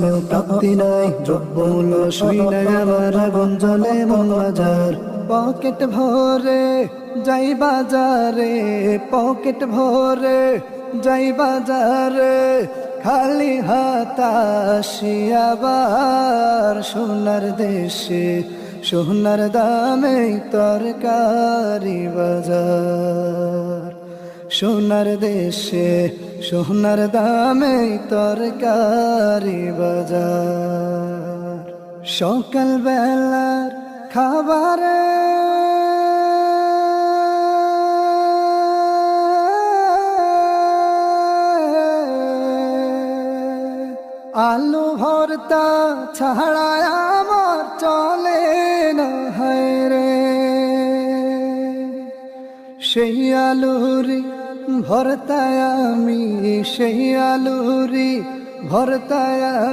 দামেও প্রাপ্তি নাই, দ্রব্যমূল্য শুইনা আমার আগুন জ্বলে মন বাজার। পকেট ভরে যাই বাজারে, পকেট ভরে যাই বাজারে, খালি হাত আসি আবার। সোনার দেশে সোনার দামে তরকারি বাজার, সোনার দেশে সোনার দামে তরকারি বাজার। সকাল বেলার খাবারে আলু ভর্তা ছাড়া আমার চলে না রে। সেই আলুরি ভর্তায় আমি, সেই আলুরি ভর্তায় আমি